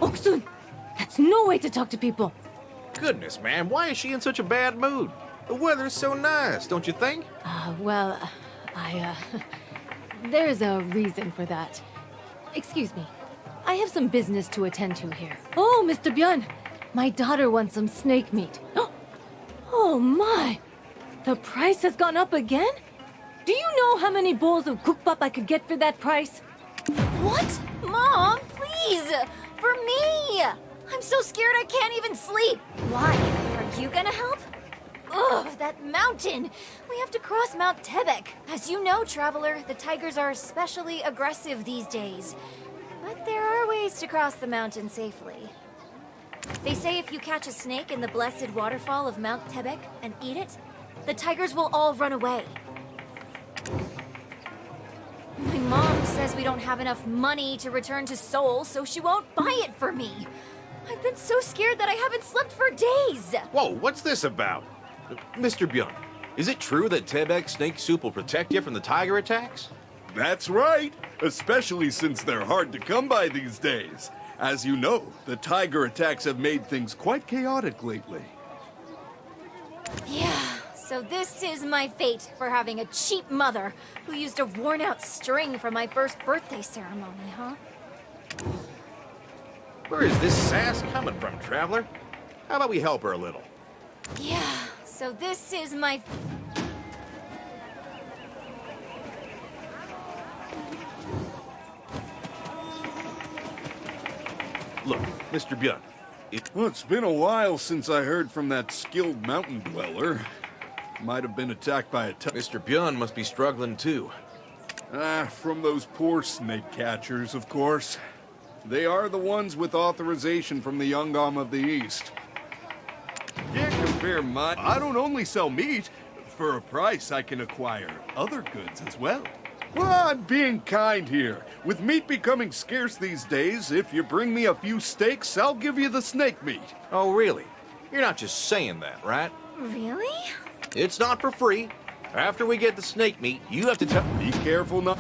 Oksun! That's no way to talk to people! Goodness, man, why is she in such a bad mood? The weather's so nice, don't you think? Well, there's a reason for that. Excuse me. I have some business to attend to here. Oh, Mr. Björn! My daughter wants some snake meat. Oh my! The price has gone up again? Do you know how many bowls of kukbap I could get for that price? What? Mom, please! For me! I'm so scared I can't even sleep. Why? Are you gonna help? Ugh, that mountain! We have to cross Mount Tebek. As you know, traveler, the tigers are especially aggressive these days. But there are ways to cross the mountain safely. They say if you catch a snake in the blessed waterfall of Mount Tebek and eat it, the tigers will all run away. My mom says we don't have enough money to return to Seoul, so she won't buy it for me. I've been so scared that I haven't slept for days. Whoa, what's this about? Mr. Björn, is it true that Tebek snake soup will protect you from the tiger attacks? That's right, especially since they're hard to come by these days. As you know, the tiger attacks have made things quite chaotic lately. Yeah, so this is my fate for having a cheap mother who used a worn-out string for my first birthday ceremony, huh? Where is this sass coming from, traveler? How about we help her a little? Yeah, so this is my... Look, Mr. Björn, Well, it's been a while since I heard from that skilled mountain dweller. Might have been attacked by a Mr. Björn must be struggling too. from those poor snake catchers, of course. They are the ones with authorization from the Yungam of the East. Can't compare my... I don't only sell meat. For a price, I can acquire other goods as well. Well, I'm being kind here. With meat becoming scarce these days, if you bring me a few steaks, I'll give you the snake meat. Oh, really? You're not just saying that, right? Really? It's not for free. After we get the snake meat, you have to tell... Be careful not...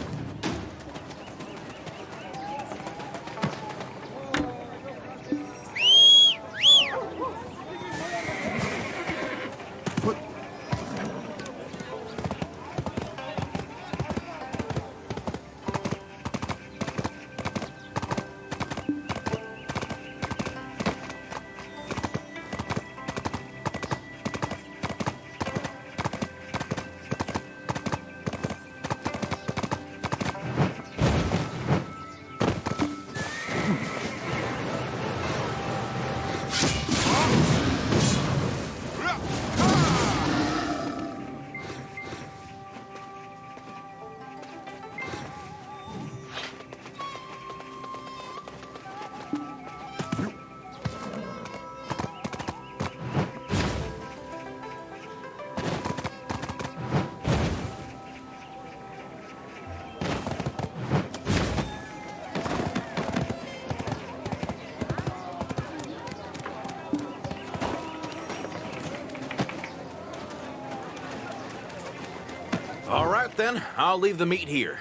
All right, then. I'll leave the meat here.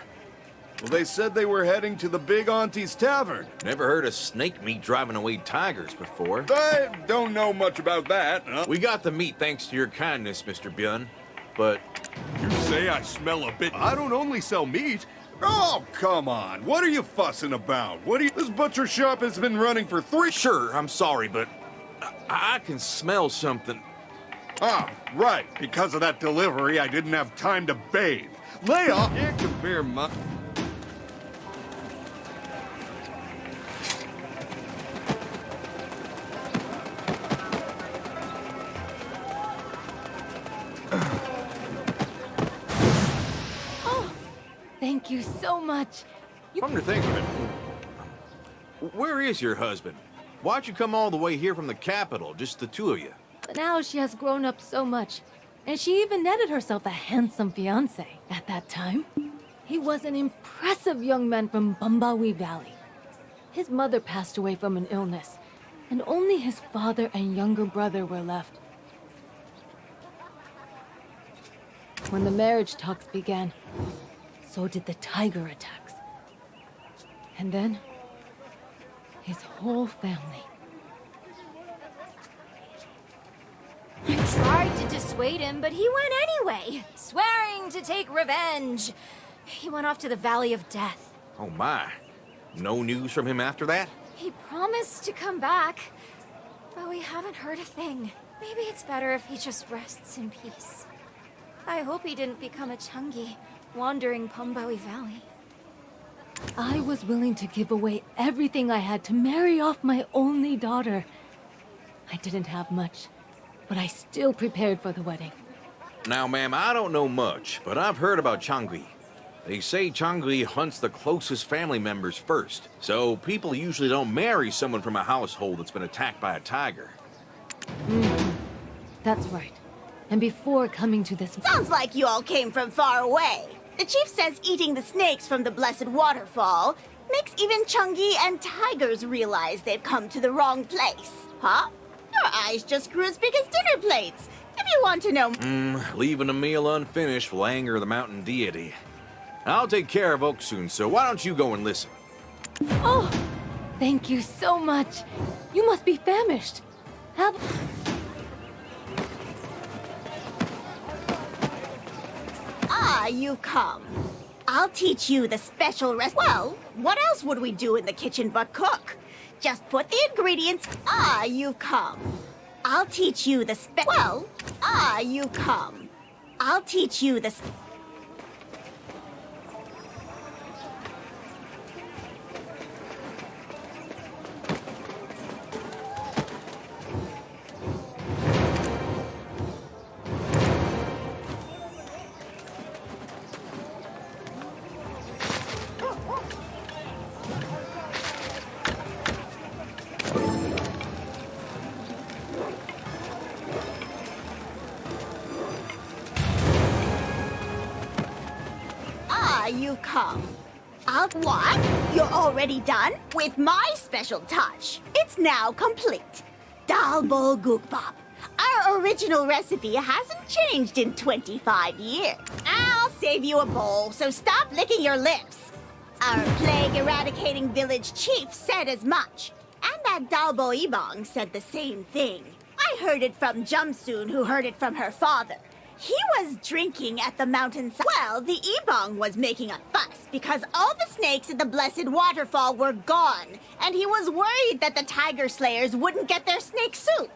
Well, they said they were heading to the Big Auntie's Tavern. Never heard of snake meat driving away tigers before. I don't know much about that. We got the meat thanks to your kindness, Mr. Björn. But You say I smell a bit... I don't only sell meat. Oh, come on. What are you fussing about? What are you... This butcher shop has been running for 3... sure, I'm sorry, but I can smell something. Ah, right. Because of that delivery, I didn't have time to bathe. Lay off. Can't compare my... Thank you so much. Come to think of it, where is your husband? Why'd you come all the way here from the capital, just the two of you? But now she has grown up so much. And she even netted herself a handsome fiancé at that time. He was an impressive young man from Bambawi Valley. His mother passed away from an illness, and only his father and younger brother were left. When the marriage talks began, so did the tiger attacks. And then, his whole family. I tried to dissuade him, but he went anyway, swearing to take revenge. He went off to the Valley of Death. Oh my. No news from him after that? He promised to come back, but we haven't heard a thing. Maybe it's better if he just rests in peace. I hope he didn't become a Chungi, wandering Pombawi Valley. I was willing to give away everything I had to marry off my only daughter. I didn't have much, but I still prepared for the wedding. Now, ma'am, I don't know much, but I've heard about Changri. They say Changri hunts the closest family members first, so people usually don't marry someone from a household that's been attacked by a tiger. That's right. And before coming to this... Sounds like you all came from far away. The chief says eating the snakes from the Blessed Waterfall makes even Chungi and tigers realize they've come to the wrong place. Huh? Your eyes just grew as big as dinner plates. If you want to know... Leaving a meal unfinished will anger the mountain deity. I'll take care of Oksun, so why don't you go and listen? Oh, thank you so much. You must be famished. Have... Ah, you've come. I'll teach you the special recipe. Well, what else would we do in the kitchen but cook? Just put the ingredients... Ah, you've come. I'll teach you the Well, ah, you've come. I'll teach you the... You've come. What? You're already done? With my special touch. It's now complete. Dal Bol Gukbap. Our original recipe hasn't changed in 25 years. I'll save you a bowl, so stop licking your lips. Our plague-eradicating village chief said as much. And that Dalbo Ibong said the same thing. I heard it from Jumsoon, who heard it from her father. He was drinking at the mountainside. Well, the Ibong was making a fuss because all the snakes at the Blessed Waterfall were gone, and he was worried that the Tiger Slayers wouldn't get their snake soup.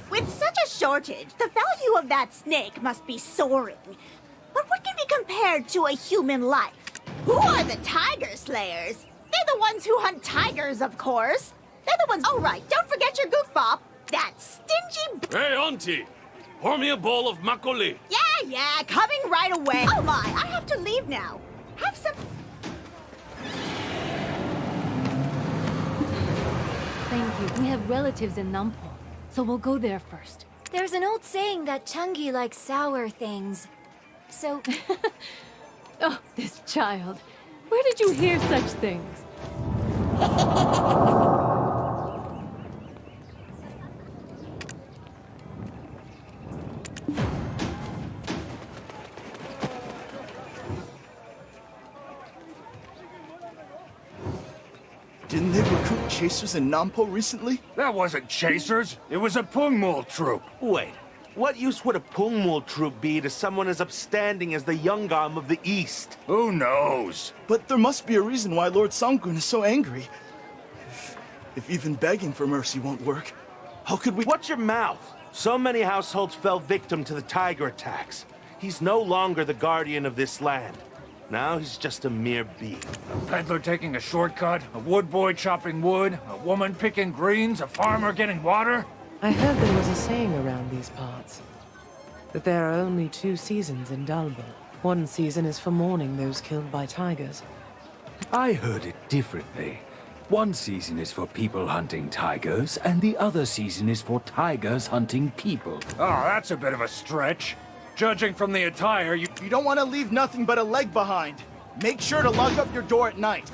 With such a shortage, the value of that snake must be soaring. But what can be compared to a human life? Who are the Tiger Slayers? They're the ones who hunt tigers, of course. They're the ones... Oh, right, don't forget your gookbop. That stingy... Hey, Auntie! Pour me a bowl of makgeolli. Yeah, coming right away. Oh my, I have to leave now. Have some... Thank you. We have relatives in Nampo, so we'll go there first. There's an old saying that Chungi likes sour things. So... Oh, this child. Where did you hear such things? Didn't they recruit chasers in Nampo recently? That wasn't chasers. It was a Pungmul troop. Wait, what use would a Pungmul troop be to someone as upstanding as the Yungam of the East? Who knows? But there must be a reason why Lord Songkun is so angry. If even begging for mercy won't work, how could we— Watch your mouth! So many households fell victim to the tiger attacks. He's no longer the guardian of this land. Now he's just a mere being. A peddler taking a shortcut, a wood boy chopping wood, a woman picking greens, a farmer getting water. I heard there was a saying around these parts, that there are only 2 seasons in Dalbo. One season is for mourning those killed by tigers. I heard it differently. One season is for people hunting tigers, and the other season is for tigers hunting people. Oh, that's a bit of a stretch. Judging from the attire, You don't want to leave nothing but a leg behind. Make sure to lock up your door at night.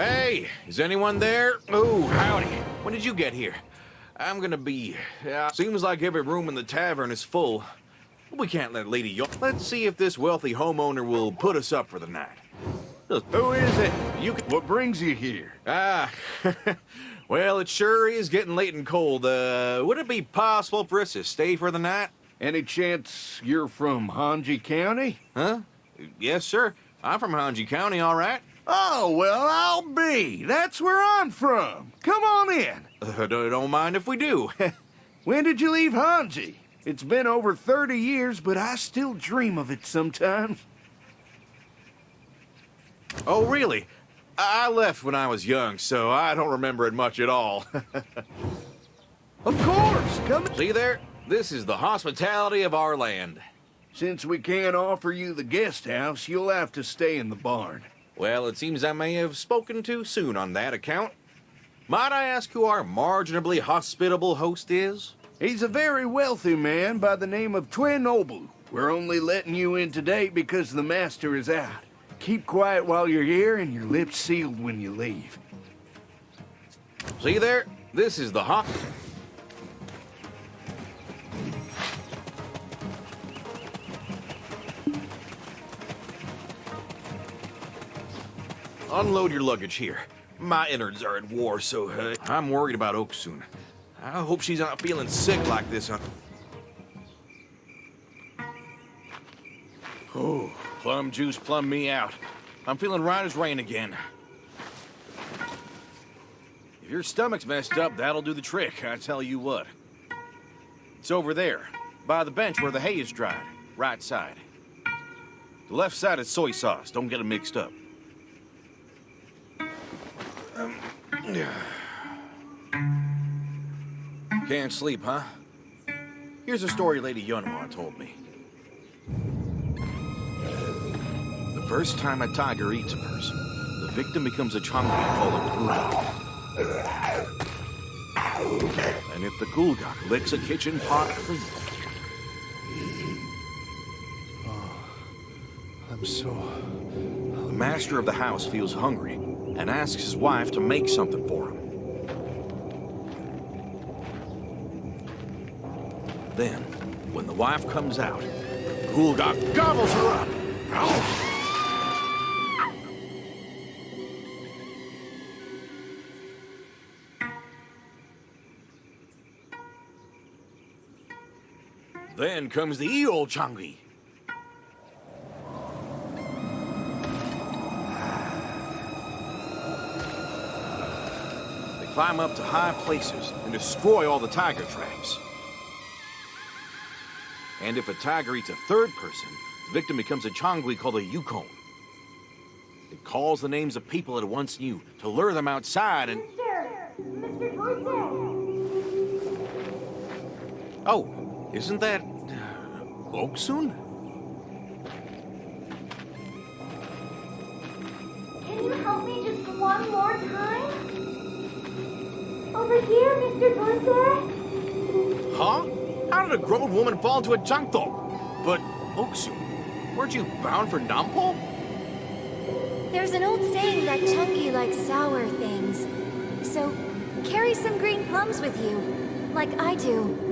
Hey, is anyone there? Oh, howdy. When did you get here? I'm gonna be... seems like every room in the tavern is full. We can't let Lady Yo... Let's see if this wealthy homeowner will put us up for the night. Who is it? You can... What brings you here? Well, it sure is getting late and cold. Would it be possible for us to stay for the night? Any chance you're from Hanji County? Huh? Yes, sir. I'm from Hanji County, all right. Oh, well, I'll be. That's where I'm from. Come on in. Don't mind if we do. When did you leave Hanji? It's been over 30 years, but I still dream of it sometimes. Oh, really? I left when I was young, so I don't remember it much at all. Of course, come in. See there? This is the hospitality of our land. Since we can't offer you the guest house, you'll have to stay in the barn. Well, it seems I may have spoken too soon on that account. Might I ask who our marginably hospitable host is? He's a very wealthy man by the name of Twin Obu. We're only letting you in today because the master is out. Keep quiet while you're here and your lips sealed when you leave. See there? This is the Unload your luggage here. My innards are at war, so I'm worried about Oksun. I hope she's not feeling sick like this. Oh, plum juice plumb me out. I'm feeling right as rain again. If your stomach's messed up, that'll do the trick, I tell you what. It's over there, by the bench where the hay is dried. Right side. The left side is soy sauce. Don't get it mixed up. Can't sleep, huh? Here's a story Lady Yunhua told me. The first time a tiger eats a person, the victim becomes a Changri called a Gulgak. And if the Gulgak licks a kitchen pot clean... I'm so... The master of the house feels hungry and asks his wife to make something for him. Then, when the wife comes out, the Gulgak gobbles her up. Then comes the Eo Changi. They climb up to high places and destroy all the tiger traps. And if a tiger eats a third person, the victim becomes a Changui called a Yukon. It calls the names of people it once knew to lure them outside and... Mr. Dorset! Oh, isn't that... Oksun? Can you help me just one more time? Over here, Mr. Dorset! Huh? How did a grown woman fall into a Jangtok? But, Oksun, weren't you bound for Nampo? There's an old saying that Chungi likes sour things. So, carry some green plums with you, like I do.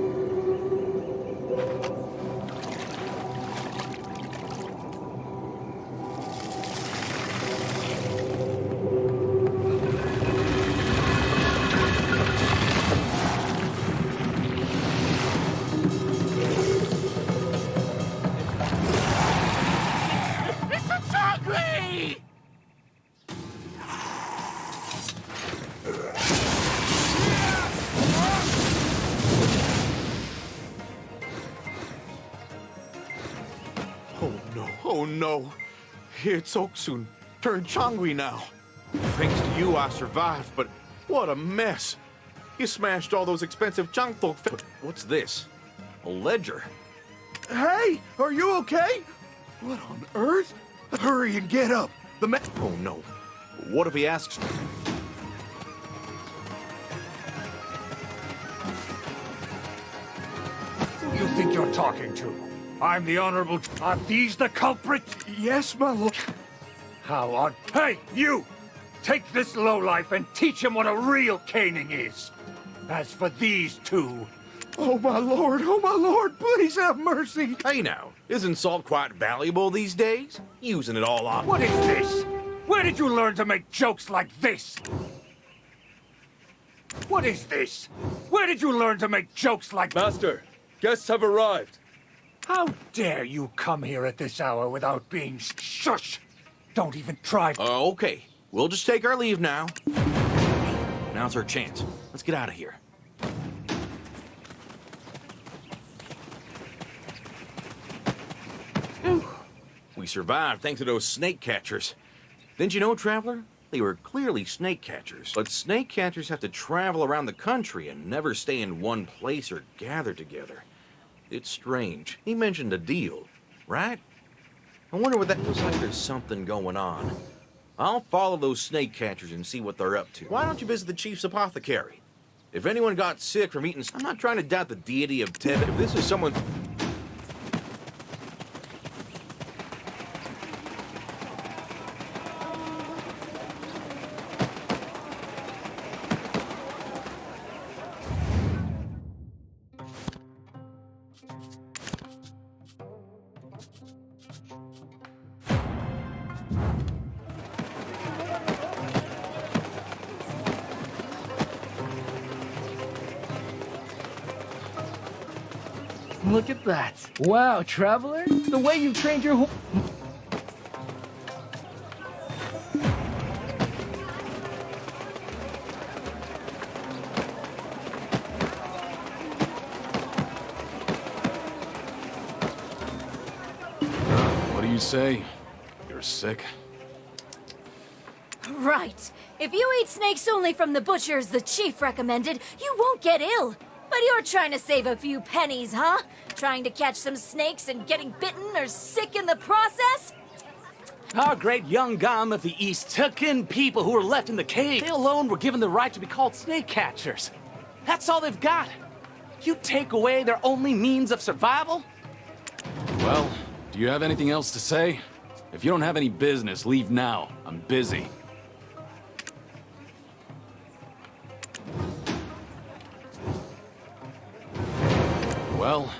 Oh no, it's Oksun, turned Changui now. Thanks to you, I survived, but what a mess. You smashed all those expensive Jangtok. But what's this? A ledger? Hey, are you okay? What on earth? Hurry and get up. Oh no, what if he asks me? Who do you think you're talking to? I'm the Honorable... Are these the culprits? Yes, my lord. How on... Hey, you! Take this lowlife and teach him what a real caning is. As for these two... Oh, my lord, please have mercy. Hey now, isn't salt quite valuable these days? Using it all up. What is this? Where did you learn to make jokes like this? What is this? Where did you learn to make jokes like... Master, guests have arrived. How dare you come here at this hour without being shush? Don't even try... Okay, we'll just take our leave now. Now's our chance. Let's get out of here. We survived thanks to those snake catchers. Didn't you know, Traveler? They were clearly snake catchers. But snake catchers have to travel around the country and never stay in one place or gather together. It's strange. He mentioned a deal, right? I wonder what that looks like. There's something going on. I'll follow those snake catchers and see what they're up to. Why don't you visit the chief's apothecary? If anyone got sick from eating... I'm not trying to doubt the deity of Tebet. If this is someone... Look at that. Wow, Traveler. The way you've trained your horse. What do you say? You're sick? Right. If you eat snakes only from the butchers the chief recommended, you won't get ill. But you're trying to save a few pennies, huh? Trying to catch some snakes and getting bitten or sick in the process? Our great young Gom of the East took in people who were left in the cave. They alone were given the right to be called snake catchers. That's all they've got. You take away their only means of survival? Well, do you have anything else to say? If you don't have any business, leave now. I'm busy. Well...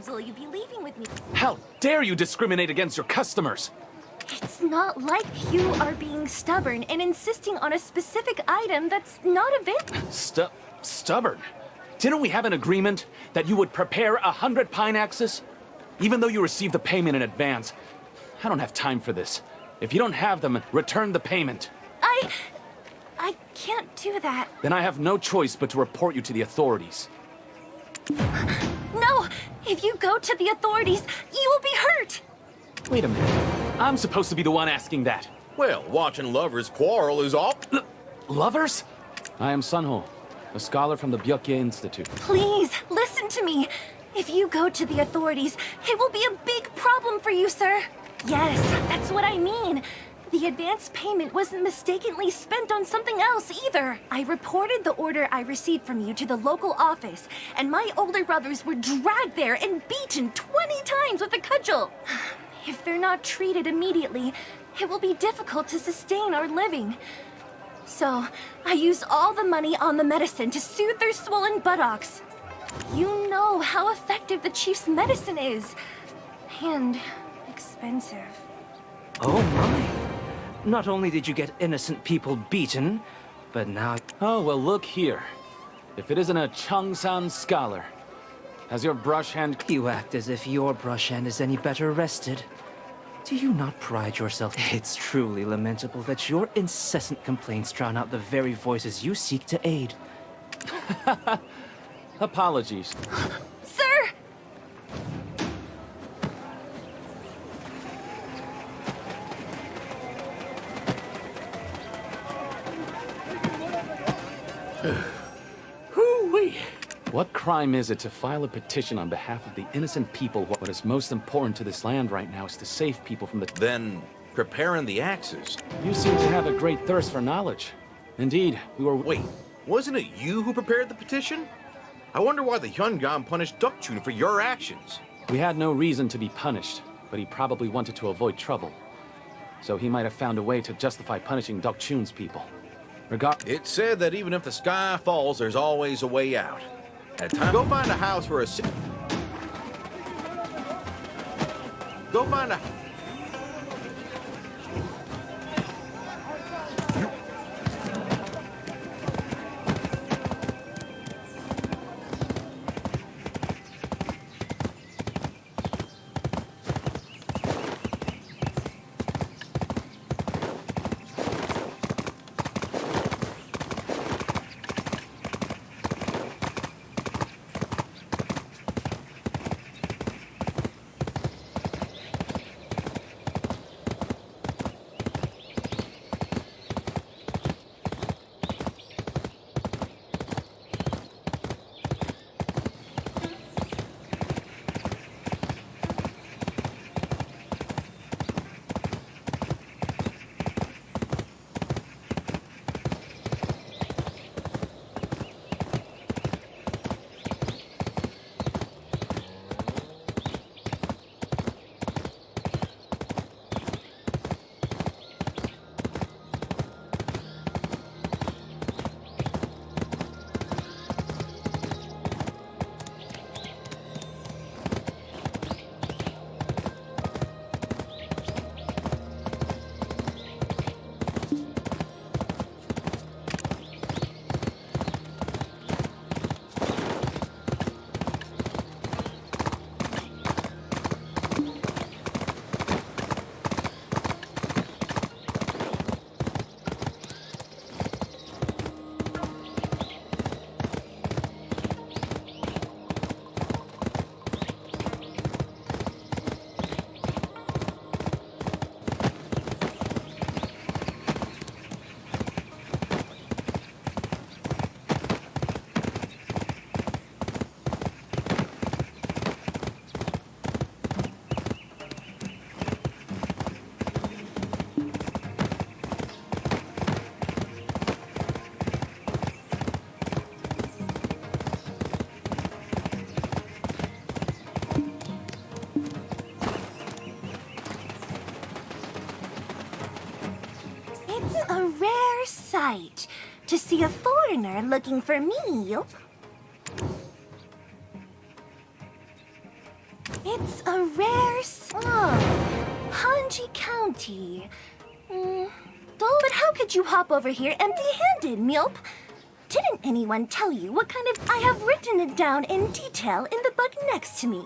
Will you be leaving with me? How dare you discriminate against your customers? It's not like you are being stubborn and insisting on a specific item that's not available. Stubborn? Didn't we have an agreement that you would prepare 100 pine axes? Even though you received the payment in advance. I don't have time for this. If you don't have them, return the payment. I can't do that. Then I have no choice but to report you to the authorities. No! If you go to the authorities, you will be hurt! Wait a minute. I'm supposed to be the one asking that. Well, watching lovers quarrel is all... Lovers? I am Sunho, a scholar from the Byukye Institute. Please, listen to me. If you go to the authorities, it will be a big problem for you, sir. Yes, that's what I mean. The advance payment wasn't mistakenly spent on something else either. I reported the order I received from you to the local office, and my older brothers were dragged there and beaten 20 times with a cudgel. If they're not treated immediately, it will be difficult to sustain our living. So, I used all the money on the medicine to soothe their swollen buttocks. You know how effective the chief's medicine is. And expensive. Oh my. Not only did you get innocent people beaten, but now... Oh, well, look here. If it isn't a Changsan scholar. Has your brush hand... You act as if your brush hand is any better rested. Do you not pride yourself? It's truly lamentable that your incessant complaints drown out the very voices you seek to aid. Apologies. Sir! Hoo-wee! What crime is it to file a petition on behalf of the innocent people? What is most important to this land right now is to save people from the... Then preparing the axes. You seem to have a great thirst for knowledge. Indeed, we were... Wait, wasn't it you who prepared the petition? I wonder why the Hyungam punished Dukchun for your actions. We had no reason to be punished, but he probably wanted to avoid trouble. So he might have found a way to justify punishing Dukchun's people. It said that even if the sky falls, there's always a way out. At time, go find a house where a... Go find a... Sight to see a foreigner looking for me. It's a rare Hanji County. But how could you hop over here empty-handed, Milp? Didn't anyone tell you what kind of... I have written it down in detail in the book next to me.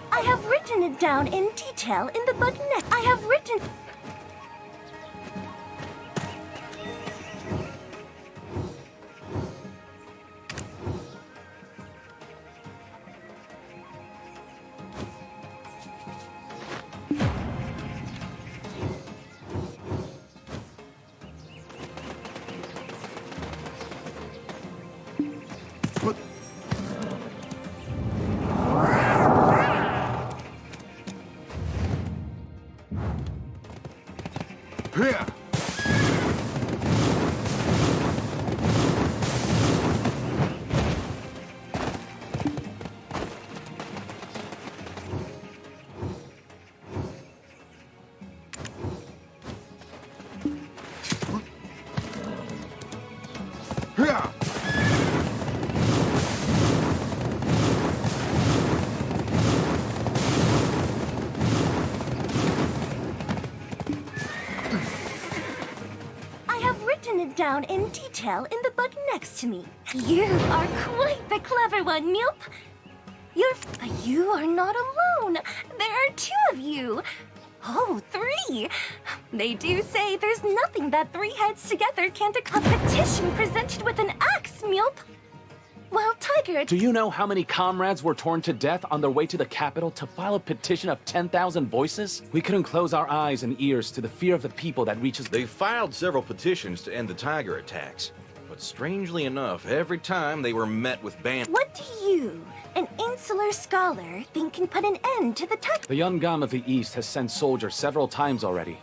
I have written it down in detail in the book next. I have written... down in detail in the book next to me. You are quite the clever one, Milp. But you are not alone. There are two of you. Oh, three. They do say there's nothing that three heads together can't accomplish. A petition presented with an axe, Meowp. Well, Tiger... Do you know how many comrades were torn to death on their way to the capital to file a petition of 10,000 voices? We couldn't close our eyes and ears to the fear of the people that reaches... They filed several petitions to end the tiger attacks. But strangely enough, every time they were met with ban... What do you, an insular scholar, think can put an end to the tiger? The Young Gam of the East has sent soldiers several times already.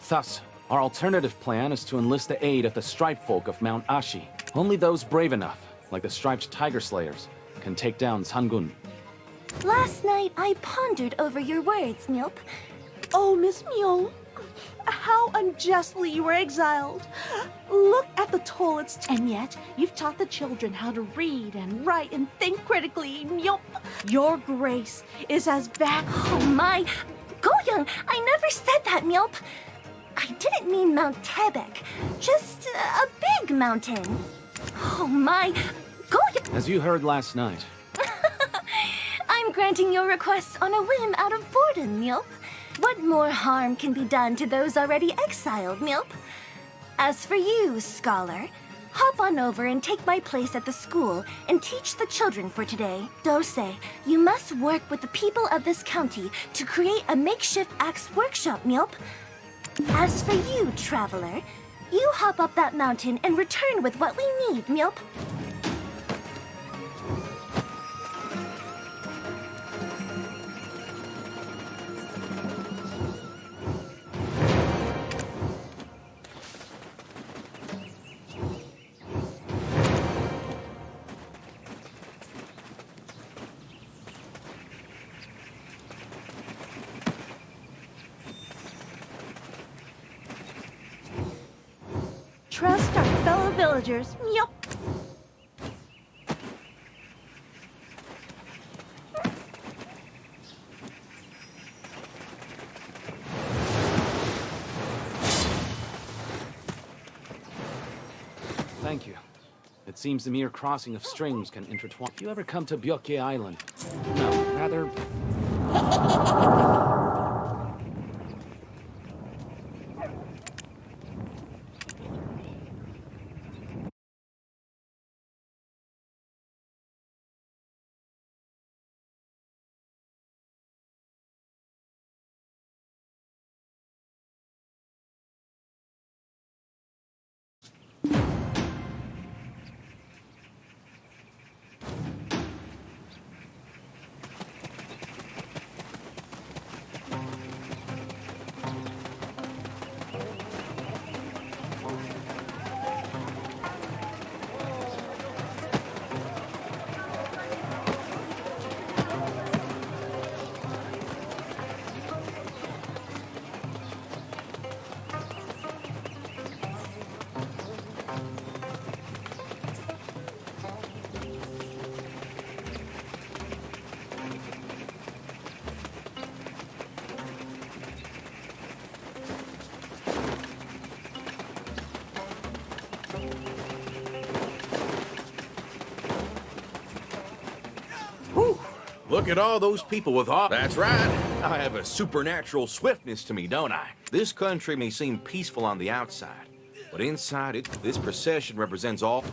Thus, our alternative plan is to enlist the aid of the Striped Folk of Mount Ashi. Only those brave enough, like the Striped Tiger Slayers, can take down Sangun. Last night, I pondered over your words, Meowp. Oh, Miss Meow, how unjustly you were exiled. Look at the toll it's... And yet, you've taught the children how to read and write and think critically, Meow. Your grace is as vast... Oh my... Goyoung, I never said that, Meowp. I didn't mean Mount Tebek, just a big mountain. Oh my... Goyoung... As you heard last night. I'm granting your request on a whim out of boredom, Meowp. What more harm can be done to those already exiled, Meowp? As for you, scholar, hop on over and take my place at the school and teach the children for today. Dose, you must work with the people of this county to create a makeshift axe workshop, Meowp. As for you, traveler, you hop up that mountain and return with what we need, Meowp. Trust our fellow villagers, Meow. Thank you. It seems the mere crossing of streams can intertwine. If you ever come to Byoke Island... No, rather... Look at all those people with all... That's right. I have a supernatural swiftness to me, don't I? This country may seem peaceful on the outside, but inside it, this procession represents all...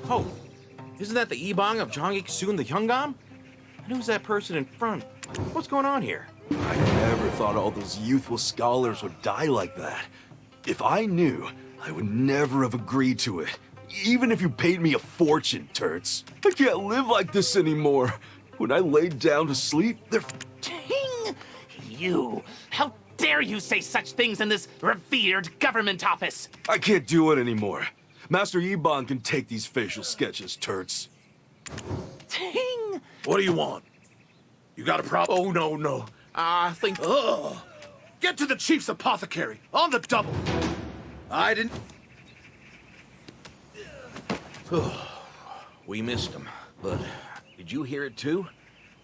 Oh, isn't that the Ebong of Jongik-sun the Hyungam? And who's that person in front? What's going on here? I never thought all those youthful scholars would die like that. If I knew, I would never have agreed to it. Even if you paid me a fortune, Turts. I can't live like this anymore. When I lay down to sleep, they're... Ting! You! How dare you say such things in this revered government office? I can't do it anymore. Master Ebon can take these facial sketches, Turts. Ting! What do you want? You got a problem? Oh, no, no. I think... Ugh! Get to the chief's apothecary, on the double! I didn't... We missed him, but did you hear it too?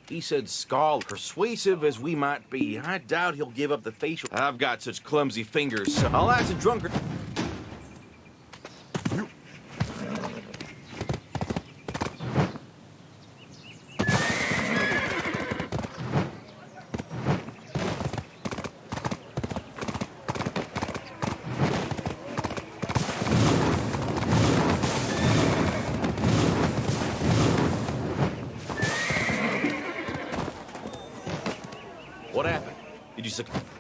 He said Skull, persuasive as we might be, I doubt he'll give up the facial. I've got such clumsy fingers, so I'll ask a drunkard. Did you suc-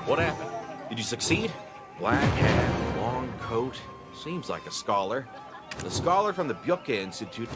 What happened? Did you succeed? Black hat, long coat. Seems like a scholar. The scholar from the Björke Institute.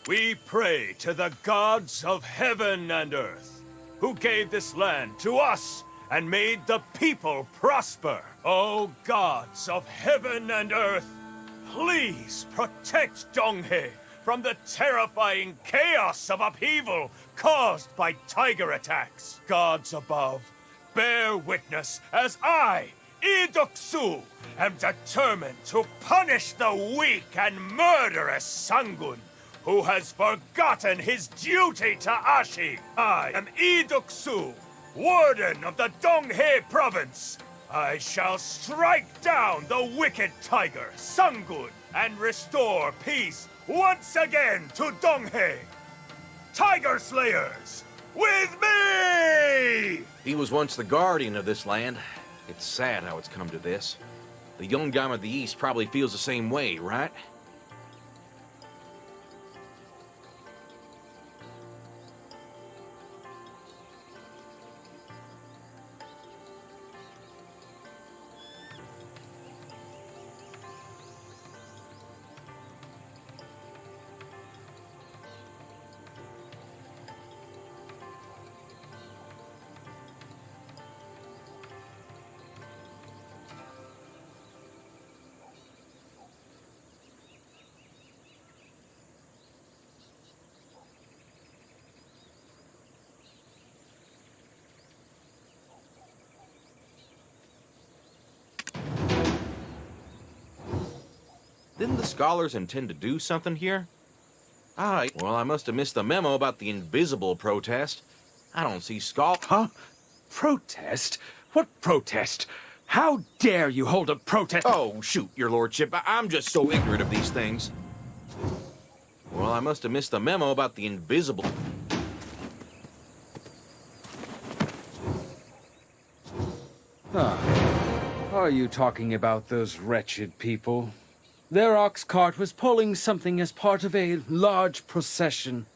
We pray to the gods of heaven and earth, who gave this land to us and made the people prosper. O gods of heaven and earth, please protect Donghae from the terrifying chaos of upheaval caused by tiger attacks. Gods above, bear witness as I, Lee Duk-soo, am determined to punish the weak and murderous Sangun, who has forgotten his duty to Ashi. I am Lee Duk-soo, warden of the Donghae province. I shall strike down the wicked tiger, Sangun, and restore peace once again to Donghae. Tiger Slayers, with me! He was once the guardian of this land. It's sad how it's come to this. The Yongam of the East probably feels the same way, right? Didn't the scholars intend to do something here? Alright, well, I must have missed the memo about the invisible protest. I don't see Huh? Protest? What protest? How dare you hold a protest? Oh, shoot, your lordship. I'm just so ignorant of these things. Well, I must have missed the memo about the invisible... Are you talking about those wretched people? Their ox cart was pulling something as part of a large procession.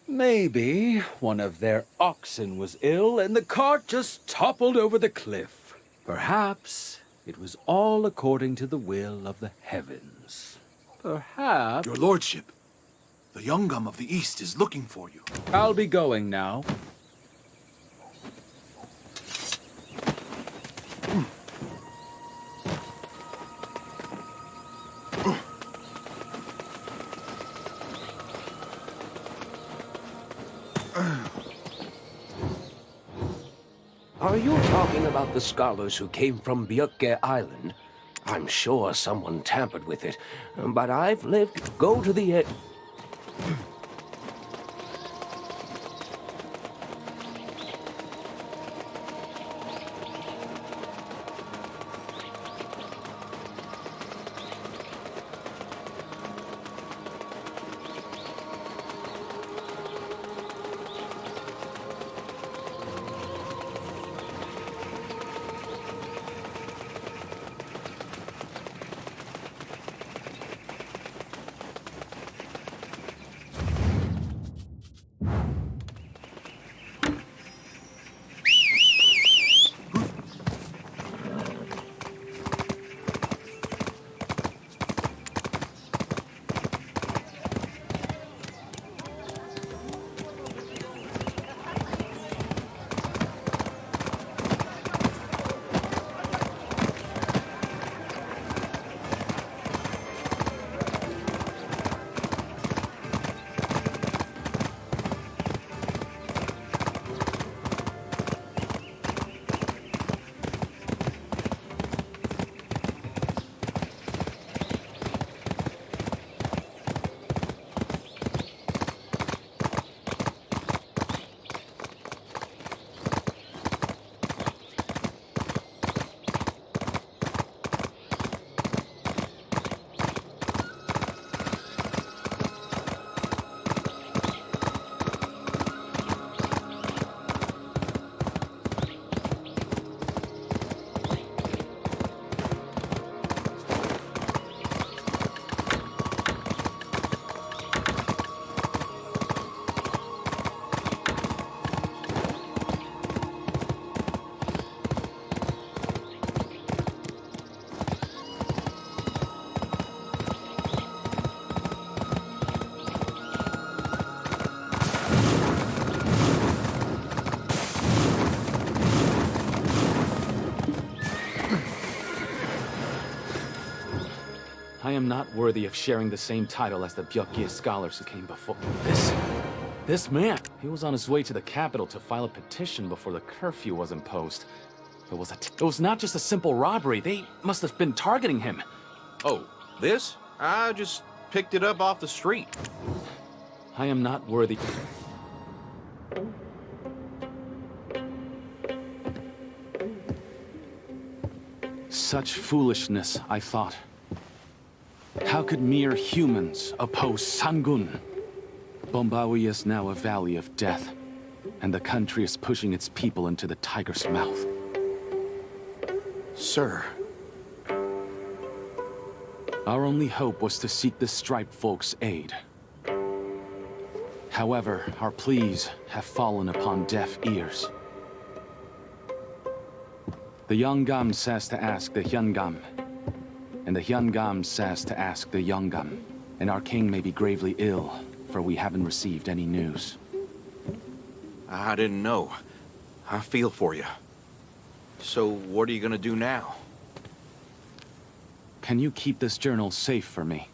Maybe one of their oxen was ill and the cart just toppled over the cliff. Perhaps it was all according to the will of the heavens. Perhaps... Your lordship, the Yongam of the East is looking for you. I'll be going now. Are you talking about the scholars who came from Bjökke Island? I'm sure someone tampered with it, but I've lived... Go to the... I am not worthy of sharing the same title as the Bjökke scholars who came before. This man, he was on his way to the capital to file a petition before the curfew was imposed. It was not just a simple robbery. They must have been targeting him. Oh, this? I just picked it up off the street. I am not worthy. Such foolishness, I thought. How could mere humans oppose Sangun? Bombawi is now a valley of death, and the country is pushing its people into the tiger's mouth. Sir. Our only hope was to seek the striped folk's aid. However, our pleas have fallen upon deaf ears. The Yongam says to ask the Hyungam, and the Hyungam says to ask the Yongam, and our king may be gravely ill, for we haven't received any news. I didn't know. I feel for you. So, what are you gonna do now? Can you keep this journal safe for me?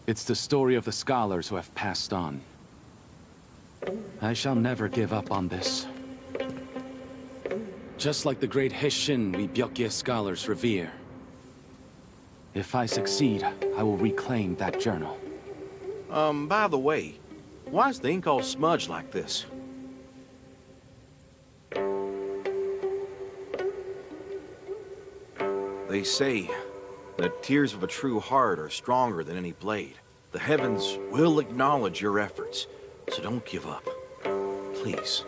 It's the story of the scholars who have passed on. I shall never give up on this. Just like the great Heshin we Bjökke scholars revere. If I succeed, I will reclaim that journal. By the way, why is the ink all smudged like this? They say that tears of a true heart are stronger than any blade. The heavens will acknowledge your efforts, so don't give up. Please.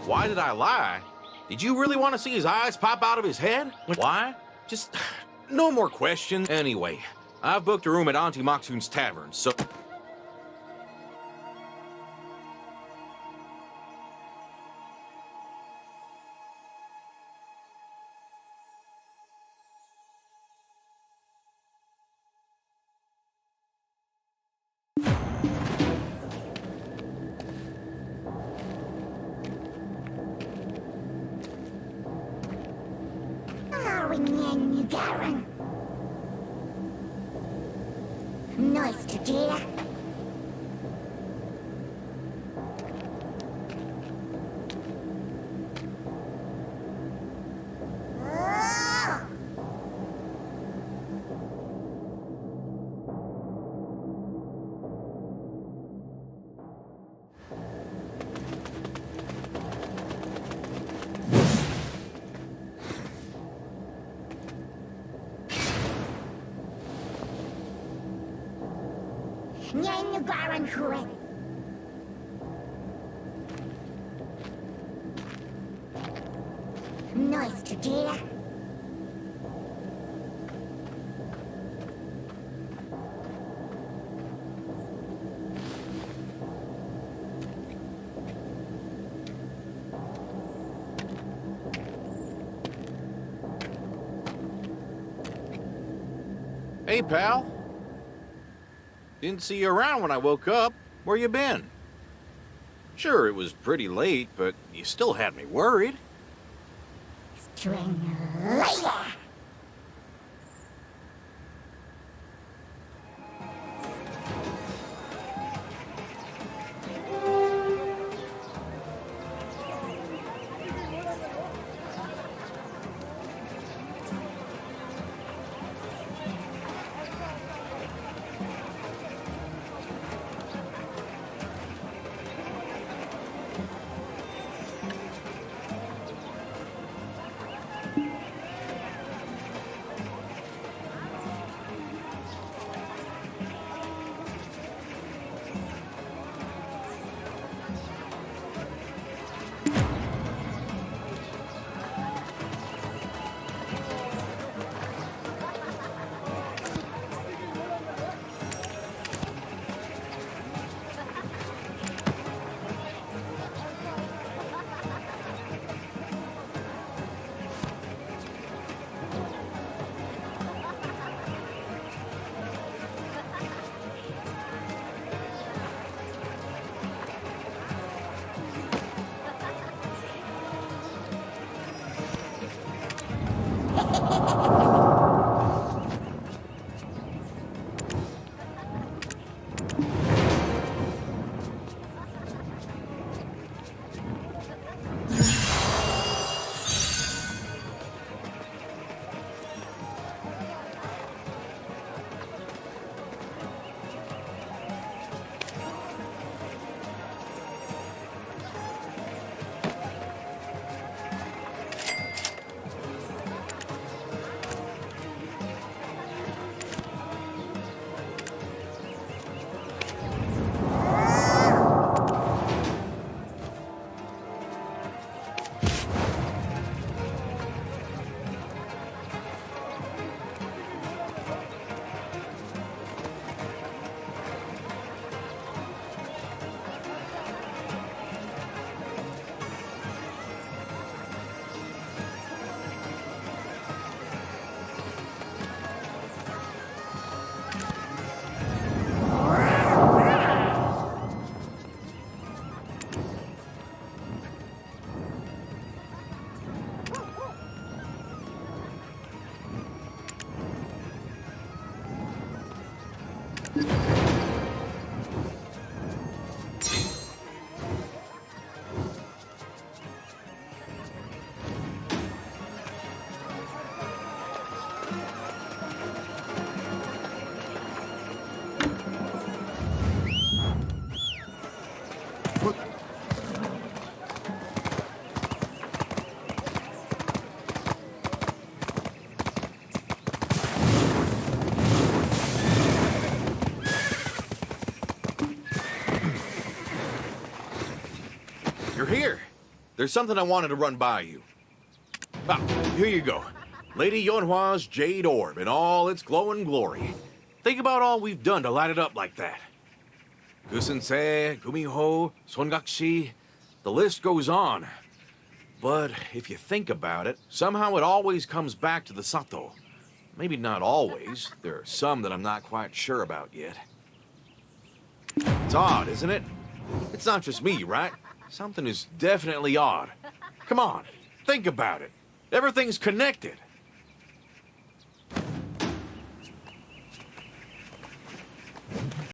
Why did I lie? Did you really want to see his eyes pop out of his head? Why? Just no more questions. Anyway, I've booked a room at Auntie Maksun's tavern, so... Nice to dear. Nice to do. Hey, pal. Didn't see you around when I woke up. Where you been? Sure, it was pretty late, but you still had me worried. String later. You're here. There's something I wanted to run by you. Ah, here you go. Lady Yonhwa's Jade Orb in all its glowing glory. Think about all we've done to light it up like that. Gusensei, Gumiho, Songakshi, the list goes on. But if you think about it, somehow it always comes back to the Sato. Maybe not always. There are some that I'm not quite sure about yet. It's odd, isn't it? It's not just me, right? Something is definitely odd. Come on, think about it. Everything's connected.